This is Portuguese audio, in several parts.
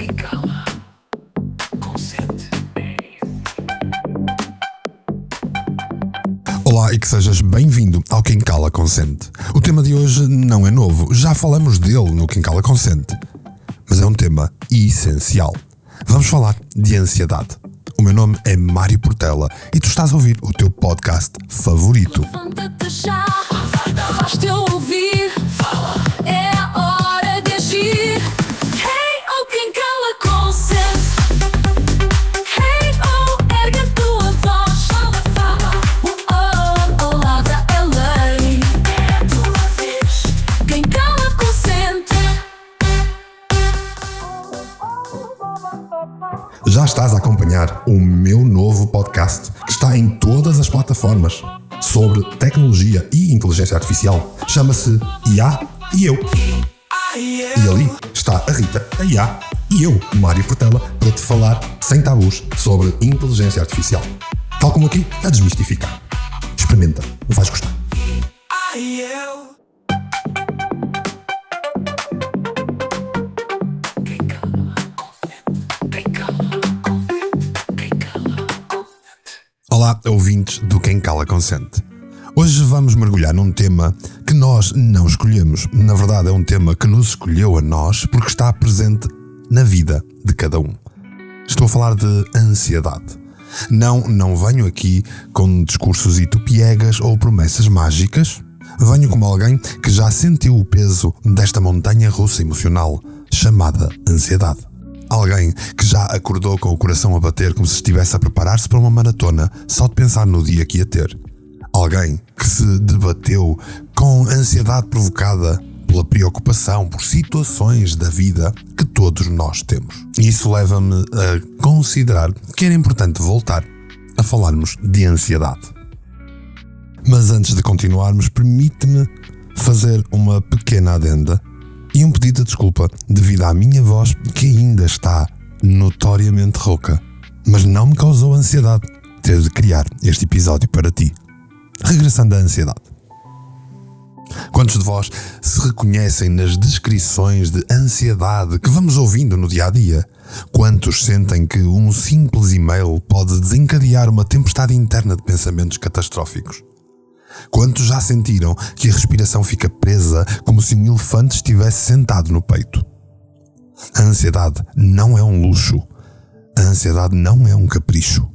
Quem cala, consente. Olá e que sejas bem-vindo ao Quem Cala Consente. O tema de hoje não é novo, já falamos dele no Quem Cala Consente. Mas é um tema essencial. Vamos falar de ansiedade. O meu nome é Mário Portela e tu estás a ouvir o teu podcast favorito. Levanta-te já, faz-te ouvir. É a hora de agir. Hey, oh, quem cala consente. Hey, oh, ergue a tua voz. Oh, palavra é lei. É a tua vez. Quem cala consente. Já estás a acompanhar o meu novo podcast, que está em todas as plataformas, sobre tecnologia e inteligência artificial. Chama-se IA e Eu. E ali está a Rita, a IA, e eu, Mário Portela, para te falar sem tabus sobre inteligência artificial. Tal como aqui, a desmistificar. Experimenta, vais gostar. Olá, ouvintes do Quem Cala Consente. Hoje vamos mergulhar num tema que nós não escolhemos. Na verdade, é um tema que nos escolheu a nós porque está presente na vida de cada um. Estou a falar de ansiedade. Não venho aqui com discursos e tupiegas ou promessas mágicas. Venho como alguém que já sentiu o peso desta montanha russa emocional chamada ansiedade. Alguém que já acordou com o coração a bater como se estivesse a preparar-se para uma maratona só de pensar no dia que ia ter. Alguém que se debateu com ansiedade provocada pela preocupação por situações da vida que todos nós temos. E isso leva-me a considerar que era importante voltar a falarmos de ansiedade. Mas antes de continuarmos, permite-me fazer uma pequena adenda e um pedido de desculpa devido à minha voz que ainda está notoriamente rouca, mas não me causou ansiedade ter de criar este episódio para ti. Regressando à ansiedade. Quantos de vós se reconhecem nas descrições de ansiedade que vamos ouvindo no dia-a-dia? Quantos sentem que um simples e-mail pode desencadear uma tempestade interna de pensamentos catastróficos? Quantos já sentiram que a respiração fica presa como se um elefante estivesse sentado no peito? A ansiedade não é um luxo. A ansiedade não é um capricho.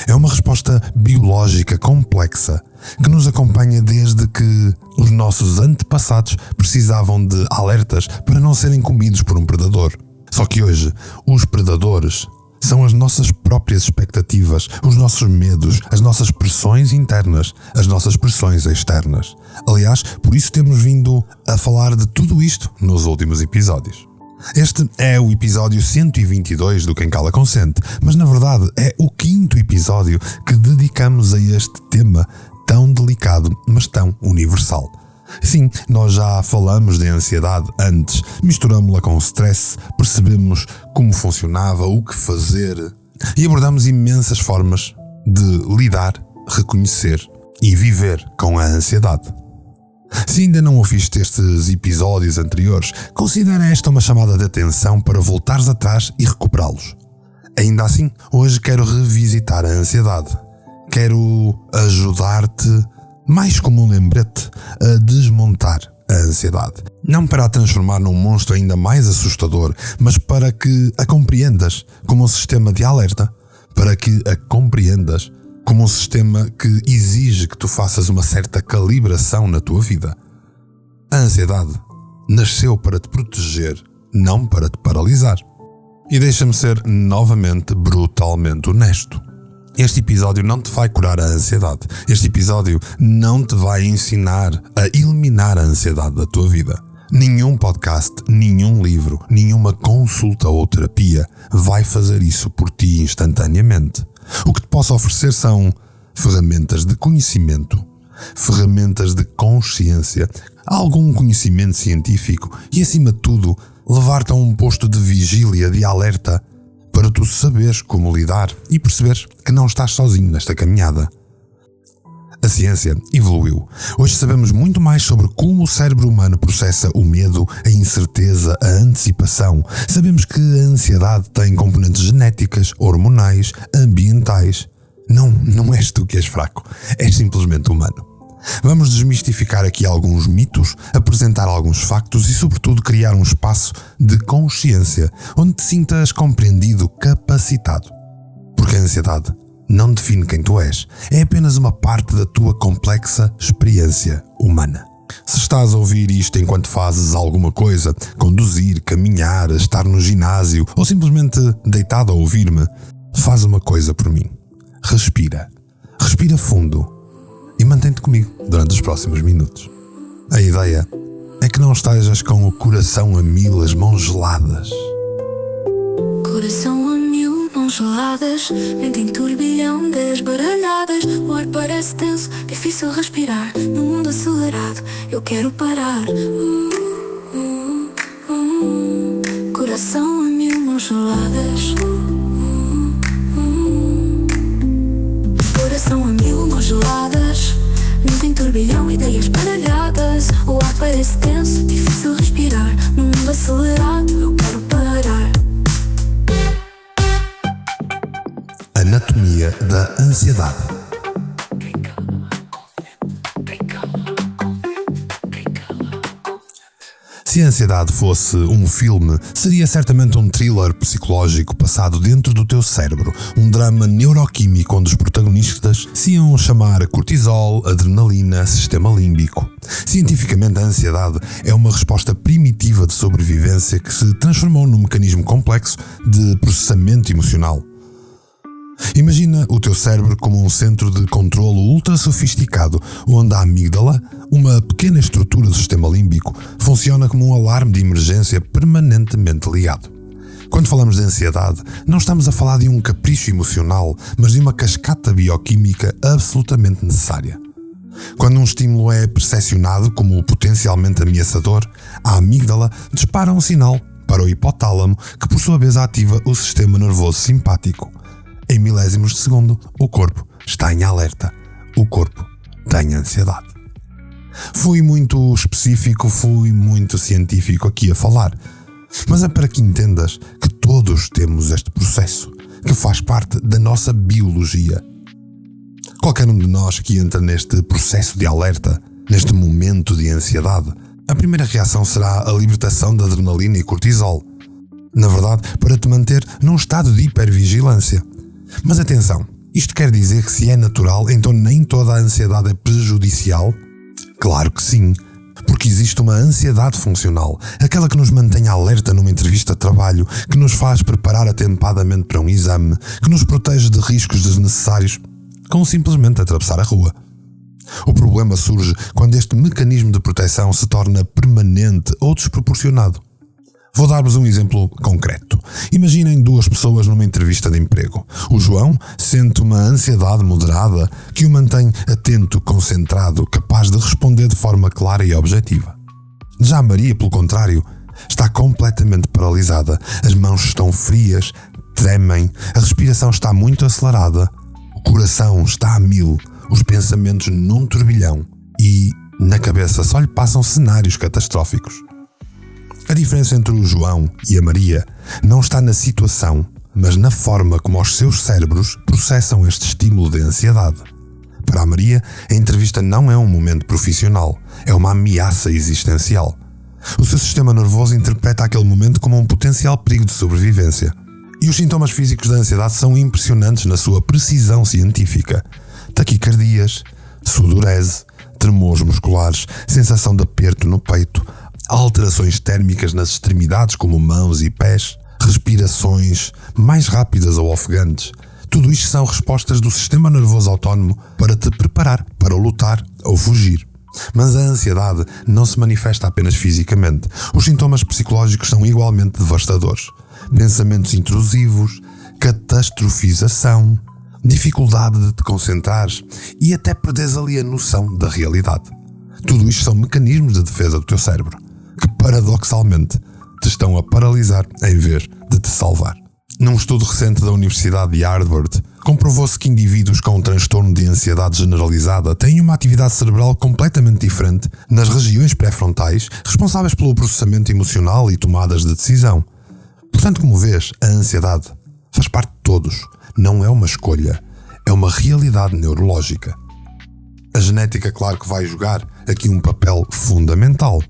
É uma resposta biológica complexa que nos acompanha desde que os nossos antepassados precisavam de alertas para não serem comidos por um predador. Só que hoje, os predadores são as nossas próprias expectativas, os nossos medos, as nossas pressões internas, as nossas pressões externas. Aliás, por isso temos vindo a falar de tudo isto nos últimos episódios. Este é o episódio 122 do Quem Cala Consente, mas na verdade é o 5º episódio que dedicamos a este tema tão delicado, mas tão universal. Sim, nós já falamos de ansiedade antes, misturamos-la com o stress, percebemos como funcionava, o que fazer e abordamos imensas formas de lidar, reconhecer e viver com a ansiedade. Se ainda não ouviste estes episódios anteriores, considera esta uma chamada de atenção para voltares atrás e recuperá-los. Ainda assim, hoje quero revisitar a ansiedade. Quero ajudar-te, mais como um lembrete, a desmontar a ansiedade. Não para a transformar num monstro ainda mais assustador, mas para que a compreendas como um sistema de alerta, para que a compreendas como um sistema que exige que tu faças uma certa calibração na tua vida. A ansiedade nasceu para te proteger, não para te paralisar. E deixa-me ser novamente brutalmente honesto. Este episódio não te vai curar a ansiedade. Este episódio não te vai ensinar a eliminar a ansiedade da tua vida. Nenhum podcast, nenhum livro, nenhuma consulta ou terapia vai fazer isso por ti instantaneamente. O que te posso oferecer são ferramentas de conhecimento, ferramentas de consciência, algum conhecimento científico e, acima de tudo, levar-te a um posto de vigília, de alerta, para tu saberes como lidar e perceberes que não estás sozinho nesta caminhada. A ciência evoluiu. Hoje sabemos muito mais sobre como o cérebro humano processa o medo, a incerteza, a antecipação. Sabemos que a ansiedade tem componentes genéticas, hormonais, ambientais. Não és tu que és fraco. És simplesmente humano. Vamos desmistificar aqui alguns mitos, apresentar alguns factos e, sobretudo, criar um espaço de consciência onde te sintas compreendido, capacitado. Porque a ansiedade não define quem tu és, é apenas uma parte da tua complexa experiência humana. Se estás a ouvir isto enquanto fazes alguma coisa, conduzir, caminhar, estar no ginásio ou simplesmente deitado a ouvir-me, faz uma coisa por mim. Respira. Respira fundo e mantém-te comigo durante os próximos minutos. A ideia é que não estejas com o coração a mil, as mãos geladas. Coração a mil, mãos geladas, mente em turbilhão, desbaralhadas. O ar parece tenso, difícil respirar. No mundo acelerado, eu quero parar. Coração a mil, mãos geladas. Coração a mil, mãos geladas, mente em turbilhão, ideias baralhadas. O ar parece tenso, difícil respirar. No mundo acelerado, eu quero parar. Anatomia da ansiedade. Se a ansiedade fosse um filme, seria certamente um thriller psicológico passado dentro do teu cérebro, um drama neuroquímico onde os protagonistas se iam chamar cortisol, adrenalina, sistema límbico. Cientificamente, a ansiedade é uma resposta primitiva de sobrevivência que se transformou num mecanismo complexo de processamento emocional. Imagina o teu cérebro como um centro de controlo ultra sofisticado, onde a amígdala, uma pequena estrutura do sistema límbico, funciona como um alarme de emergência permanentemente ligado. Quando falamos de ansiedade, não estamos a falar de um capricho emocional, mas de uma cascata bioquímica absolutamente necessária. Quando um estímulo é percepcionado como potencialmente ameaçador, a amígdala dispara um sinal para o hipotálamo, que por sua vez ativa o sistema nervoso simpático. Em milésimos de segundo, o corpo está em alerta. O corpo tem ansiedade. Fui muito específico, fui muito científico aqui a falar. Mas é para que entendas que todos temos este processo, que faz parte da nossa biologia. Qualquer um de nós que entra neste processo de alerta, neste momento de ansiedade, a primeira reação será a libertação de adrenalina e cortisol. Na verdade, para te manter num estado de hipervigilância. Mas atenção, isto quer dizer que se é natural, então nem toda a ansiedade é prejudicial? Claro que sim, porque existe uma ansiedade funcional, aquela que nos mantém alerta numa entrevista de trabalho, que nos faz preparar atempadamente para um exame, que nos protege de riscos desnecessários, com simplesmente atravessar a rua. O problema surge quando este mecanismo de proteção se torna permanente ou desproporcionado. Vou dar-vos um exemplo concreto. Imaginem duas pessoas numa entrevista de emprego. O João sente uma ansiedade moderada que o mantém atento, concentrado, capaz de responder de forma clara e objetiva. Já a Maria, pelo contrário, está completamente paralisada. As mãos estão frias, tremem, a respiração está muito acelerada, o coração está a mil, os pensamentos num turbilhão e, na cabeça, só lhe passam cenários catastróficos. A diferença entre o João e a Maria não está na situação, mas na forma como os seus cérebros processam este estímulo de ansiedade. Para a Maria, a entrevista não é um momento profissional, é uma ameaça existencial. O seu sistema nervoso interpreta aquele momento como um potencial perigo de sobrevivência. E os sintomas físicos da ansiedade são impressionantes na sua precisão científica. Taquicardias, sudorese, tremores musculares, sensação de aperto no peito, alterações térmicas nas extremidades como mãos e pés, respirações mais rápidas ou ofegantes. Tudo isto são respostas do sistema nervoso autónomo para te preparar para lutar ou fugir. Mas a ansiedade não se manifesta apenas fisicamente. Os sintomas psicológicos são igualmente devastadores. Pensamentos intrusivos, catastrofização, dificuldade de te concentrares e até perderes ali a noção da realidade. Tudo isto são mecanismos de defesa do teu cérebro, que paradoxalmente te estão a paralisar em vez de te salvar. Num estudo recente da Universidade de Harvard, comprovou-se que indivíduos com um transtorno de ansiedade generalizada têm uma atividade cerebral completamente diferente nas regiões pré-frontais responsáveis pelo processamento emocional e tomadas de decisão. Portanto, como vês, a ansiedade faz parte de todos, não é uma escolha, é uma realidade neurológica. A genética, claro que vai jogar aqui um papel fundamental.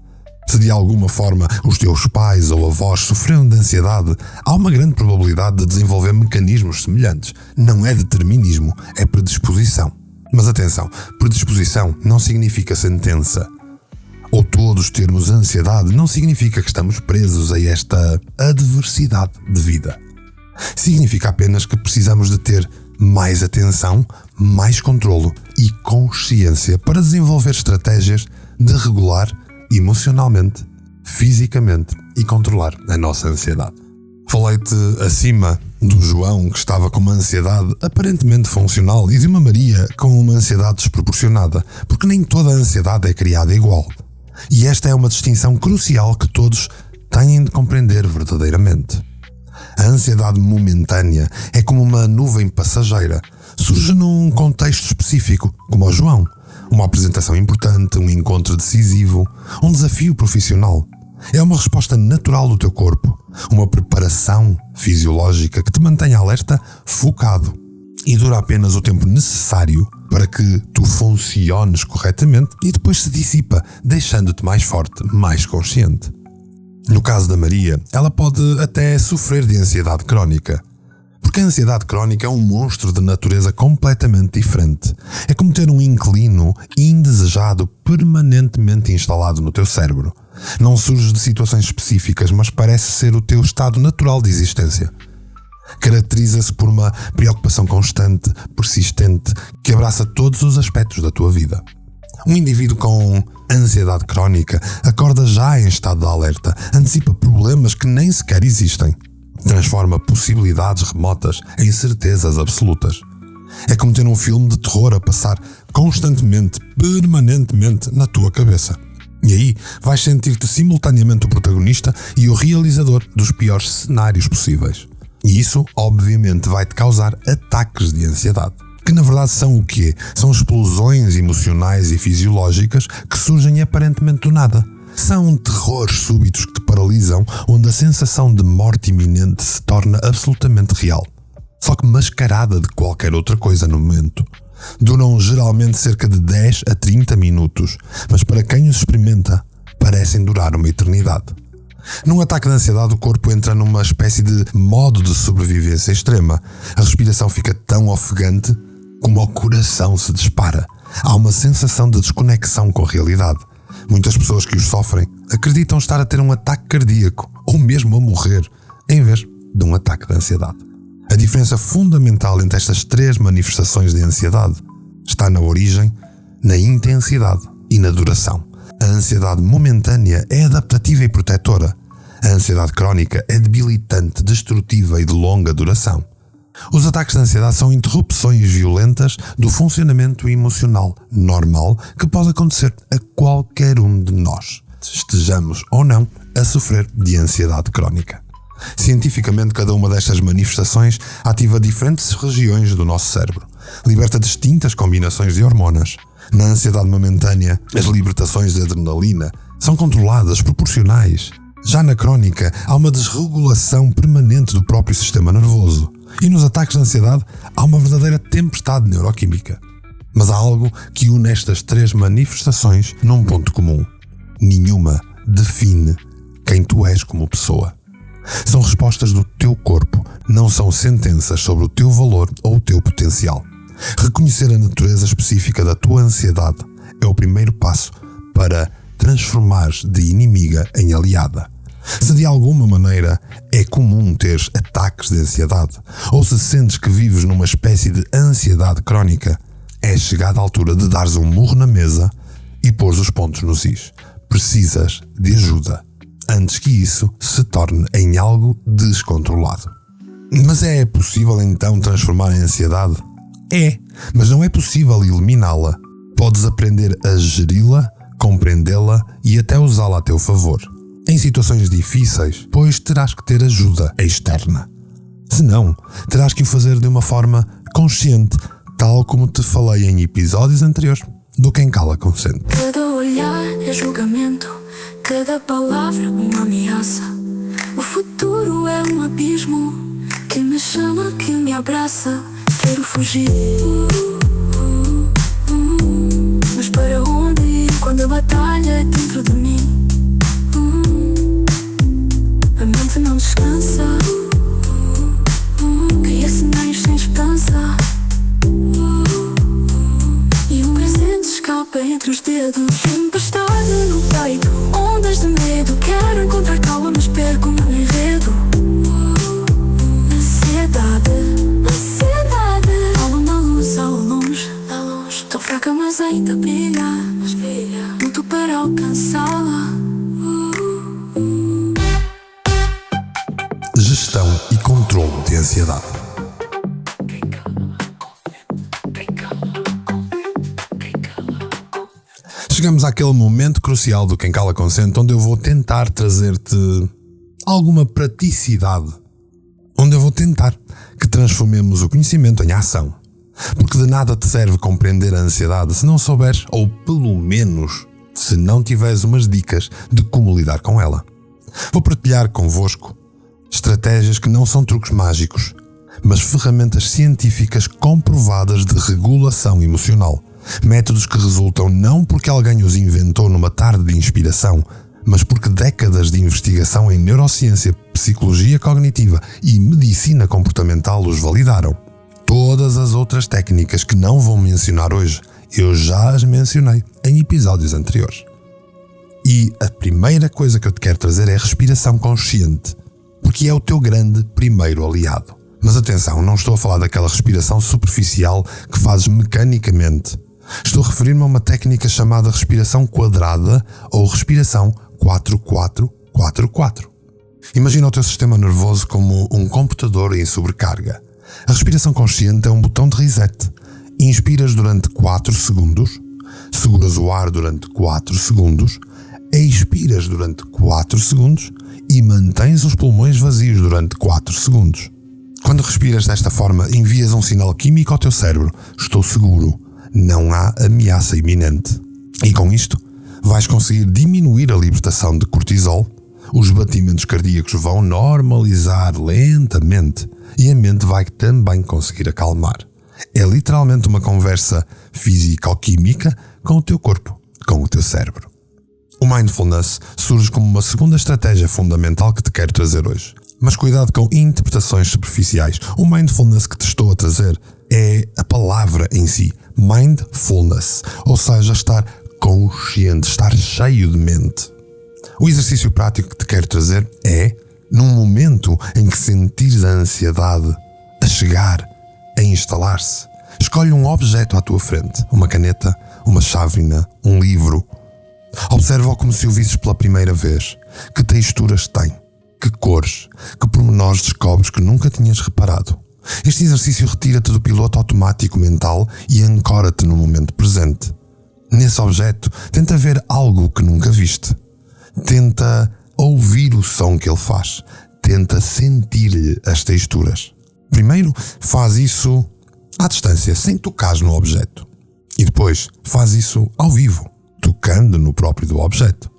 Se de alguma forma os teus pais ou avós sofreram de ansiedade, há uma grande probabilidade de desenvolver mecanismos semelhantes. Não é determinismo, é predisposição. Mas atenção, predisposição não significa sentença. Ou todos termos ansiedade não significa que estamos presos a esta adversidade de vida. Significa apenas que precisamos de ter mais atenção, mais controlo e consciência para desenvolver estratégias de regular emocionalmente, fisicamente e controlar a nossa ansiedade. Falei-te acima do João que estava com uma ansiedade aparentemente funcional e de uma Maria com uma ansiedade desproporcionada, porque nem toda a ansiedade é criada igual. E esta é uma distinção crucial que todos têm de compreender verdadeiramente. A ansiedade momentânea é como uma nuvem passageira. Surge num contexto específico, como ao João. Uma apresentação importante, um encontro decisivo, um desafio profissional. É uma resposta natural do teu corpo, uma preparação fisiológica que te mantém alerta, focado. E dura apenas o tempo necessário para que tu funciones corretamente e depois se dissipa, deixando-te mais forte, mais consciente. No caso da Maria, ela pode até sofrer de ansiedade crónica. Porque a ansiedade crónica é um monstro de natureza completamente diferente. É como ter um inquilino indesejado permanentemente instalado no teu cérebro. Não surge de situações específicas, mas parece ser o teu estado natural de existência. Caracteriza-se por uma preocupação constante, persistente, que abraça todos os aspectos da tua vida. Um indivíduo com ansiedade crónica acorda já em estado de alerta, antecipa problemas que nem sequer existem. Transforma possibilidades remotas em certezas absolutas. É como ter um filme de terror a passar constantemente, permanentemente na tua cabeça. E aí vais sentir-te simultaneamente o protagonista e o realizador dos piores cenários possíveis. E isso, obviamente, vai-te causar ataques de ansiedade. Que na verdade são o quê? São explosões emocionais e fisiológicas que surgem aparentemente do nada. São terrores súbitos que te paralisam, onde a sensação de morte iminente se torna absolutamente real. Só que mascarada de qualquer outra coisa no momento. Duram geralmente cerca de 10 a 30 minutos, mas para quem os experimenta, parecem durar uma eternidade. Num ataque de ansiedade, o corpo entra numa espécie de modo de sobrevivência extrema. A respiração fica tão ofegante como o coração se dispara. Há uma sensação de desconexão com a realidade. Muitas pessoas que os sofrem acreditam estar a ter um ataque cardíaco ou mesmo a morrer, em vez de um ataque de ansiedade. A diferença fundamental entre estas três manifestações de ansiedade está na origem, na intensidade e na duração. A ansiedade momentânea é adaptativa e protetora. A ansiedade crónica é debilitante, destrutiva e de longa duração. Os ataques de ansiedade são interrupções violentas do funcionamento emocional normal que pode acontecer a qualquer um de nós, estejamos ou não a sofrer de ansiedade crónica. Cientificamente, cada uma destas manifestações ativa diferentes regiões do nosso cérebro, liberta distintas combinações de hormonas. Na ansiedade momentânea, as libertações de adrenalina são controladas, proporcionais. Já na crónica, há uma desregulação permanente do próprio sistema nervoso. E nos ataques de ansiedade, há uma verdadeira tempestade neuroquímica. Mas há algo que une estas três manifestações num ponto comum. Nenhuma define quem tu és como pessoa. São respostas do teu corpo, não são sentenças sobre o teu valor ou o teu potencial. Reconhecer a natureza específica da tua ansiedade é o primeiro passo para transformares de inimiga em aliada. Se de alguma maneira é comum teres ataques de ansiedade, ou se sentes que vives numa espécie de ansiedade crónica, é chegada a altura de dares um murro na mesa e pôres os pontos nos is. Precisas de ajuda, antes que isso se torne em algo descontrolado. Mas é possível então transformar a ansiedade? É, mas não é possível eliminá-la. Podes aprender a geri-la, compreendê-la e até usá-la a teu favor. Em situações difíceis, pois terás que ter ajuda externa. Se não, terás que o fazer de uma forma consciente, tal como te falei em episódios anteriores do Quem Cala Consente. Cada olhar é julgamento, cada palavra uma ameaça. O futuro é um abismo que me chama, que me abraça. Quero fugir, mas para onde ir quando a batalha é dentro de mim? A mente não descansa, cria cenários sem esperança, e o presente escapa entre os dedos. Tempestade no peito, ondas de medo. Quero encontrar calma, mas perco-me no enredo. Ansiedade, algo na luz ao longe. Estou fraca, mas ainda brilha. Luto para alcançá-la. Gestão e controle de ansiedade. Chegamos àquele momento crucial do Quem Cala Consente, onde eu vou tentar trazer-te alguma praticidade, onde eu vou tentar que transformemos o conhecimento em ação, porque de nada te serve compreender a ansiedade se não souberes, ou pelo menos se não tiveres umas dicas de como lidar com ela. Vou partilhar convosco estratégias que não são truques mágicos, mas ferramentas científicas comprovadas de regulação emocional. Métodos que resultam não porque alguém os inventou numa tarde de inspiração, mas porque décadas de investigação em neurociência, psicologia cognitiva e medicina comportamental os validaram. Todas as outras técnicas que não vou mencionar hoje, eu já as mencionei em episódios anteriores. E a primeira coisa que eu te quero trazer é a respiração consciente, porque é o teu grande primeiro aliado. Mas atenção, não estou a falar daquela respiração superficial que fazes mecanicamente. Estou a referir-me a uma técnica chamada respiração quadrada ou respiração 4-4-4-4. Imagina o teu sistema nervoso como um computador em sobrecarga. A respiração consciente é um botão de reset. Inspiras durante 4 segundos, seguras o ar durante 4 segundos, expiras durante 4 segundos e mantens os pulmões vazios durante 4 segundos. Quando respiras desta forma, envias um sinal químico ao teu cérebro. Estou seguro. Não há ameaça iminente. E com isto, vais conseguir diminuir a libertação de cortisol, os batimentos cardíacos vão normalizar lentamente e a mente vai também conseguir acalmar. É literalmente uma conversa físico-química com o teu corpo, com o teu cérebro. O mindfulness surge como uma segunda estratégia fundamental que te quero trazer hoje. Mas cuidado com interpretações superficiais. O mindfulness que te estou a trazer é a palavra em si, mindfulness, ou seja, estar consciente, estar cheio de mente. O exercício prático que te quero trazer é, num momento em que sentires a ansiedade a chegar, a instalar-se, escolhe um objeto à tua frente, uma caneta, uma chávena, um livro. Observa-o como se o visses pela primeira vez. Que texturas tem? Que cores? Que pormenores descobres que nunca tinhas reparado? Este exercício retira-te do piloto automático mental e ancora-te no momento presente. Nesse objeto, tenta ver algo que nunca viste. Tenta ouvir o som que ele faz. Tenta sentir-lhe as texturas. Primeiro, faz isso à distância, sem tocar no objeto. E depois, faz isso ao vivo, tocando no próprio do objeto.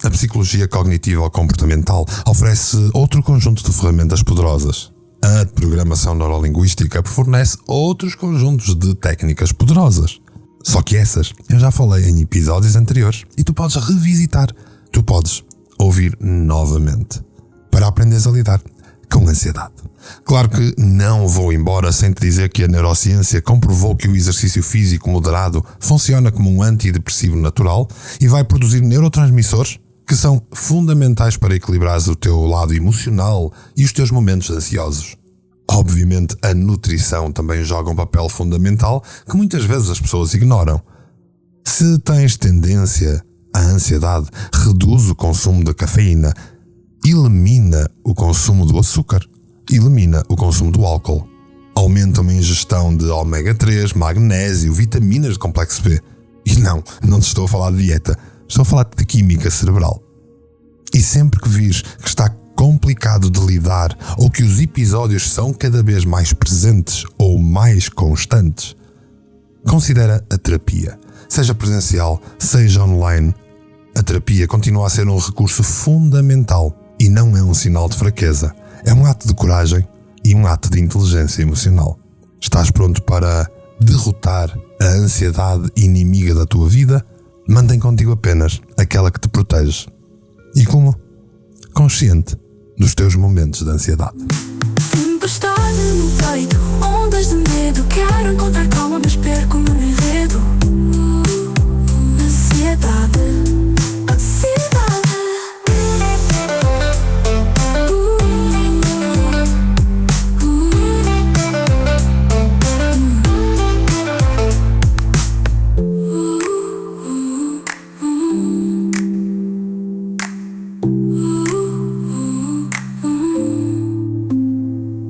A psicologia cognitiva ou comportamental oferece outro conjunto de ferramentas poderosas. A programação neurolinguística fornece outros conjuntos de técnicas poderosas. Só que essas eu já falei em episódios anteriores e tu podes revisitar, tu podes ouvir novamente para aprenderes a lidar com ansiedade. Claro que não vou embora sem te dizer que a neurociência comprovou que o exercício físico moderado funciona como um antidepressivo natural e vai produzir neurotransmissores que são fundamentais para equilibrares o teu lado emocional e os teus momentos ansiosos. Obviamente, a nutrição também joga um papel fundamental que muitas vezes as pessoas ignoram. Se tens tendência à ansiedade, reduz o consumo de cafeína, elimina o consumo do açúcar, elimina o consumo do álcool, aumenta uma ingestão de ômega 3, magnésio, vitaminas de complexo B. E não te estou a falar de dieta, estou a falar de química cerebral. E sempre que vires que está complicado de lidar ou que os episódios são cada vez mais presentes ou mais constantes, considera a terapia. Seja presencial, seja online, a terapia continua a ser um recurso fundamental e não é um sinal de fraqueza. É um ato de coragem e um ato de inteligência emocional. Estás pronto para derrotar a ansiedade inimiga da tua vida? Mantém contigo apenas aquela que te protege. E como? Consciente dos teus momentos de ansiedade. Tempestade no peito, ondas de medo. Quero encontrar calma, mas perco-me no enredo. Ansiedade, ansiedade.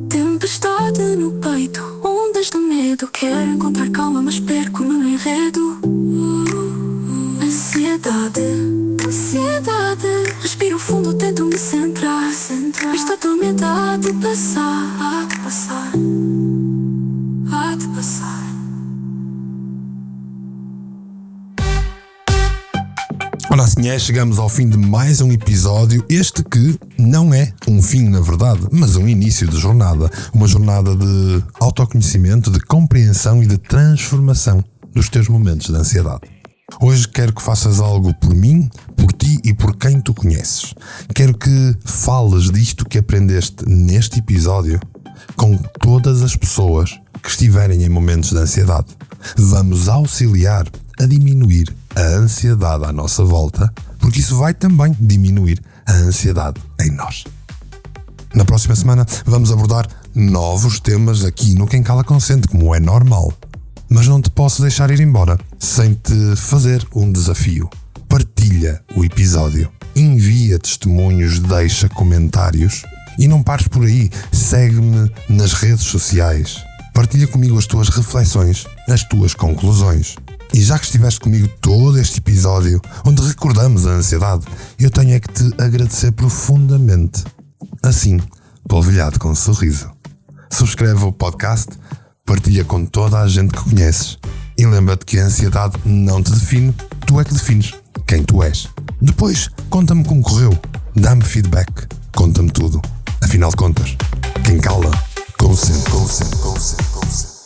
Tempestade no peito, ondas de medo. Quero encontrar calma, mas perco-me no enredo. Ansiedade, ansiedade. Respiro fundo, tento me centrar. Esta tormenta há de passar, há de passar, há de passar. Ora assim é, chegamos ao fim de mais um episódio, este que não é um fim na verdade, mas um início de jornada, uma jornada de autoconhecimento, de compreensão e de transformação dos teus momentos de ansiedade. Hoje quero que faças algo por mim, por ti e por quem tu conheces. Quero que fales disto que aprendeste neste episódio com todas as pessoas que estiverem em momentos de ansiedade. Vamos auxiliar a diminuir a ansiedade à nossa volta, porque isso vai também diminuir a ansiedade em nós. Na próxima semana vamos abordar novos temas aqui no Quem Cala Consente, como é normal. Mas não te posso deixar ir embora sem te fazer um desafio. Partilha o episódio, envia testemunhos, deixa comentários e não pares por aí, segue-me nas redes sociais. Partilha comigo as tuas reflexões, as tuas conclusões. E já que estiveste comigo todo este episódio, onde recordamos a ansiedade, eu tenho é que te agradecer profundamente. Assim, polvilhado com um sorriso. Subscreve o podcast, partilha com toda a gente que conheces. E lembra-te que a ansiedade não te define, tu é que defines quem tu és. Depois, conta-me como correu, dá-me feedback, conta-me tudo. Afinal de contas, quem cala, consente, consente, consente, consente.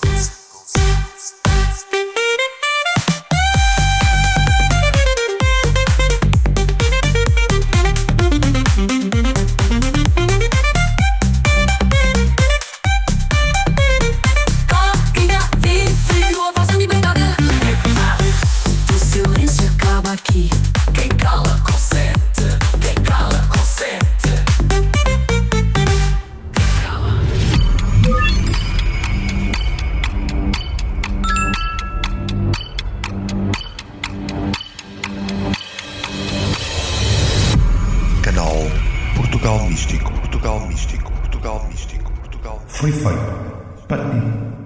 Aqui. Quem cala consente. Quem cala consente. Quem cala. Canal Portugal Místico, Portugal Místico, Portugal Místico, Portugal. Foi feito para ti.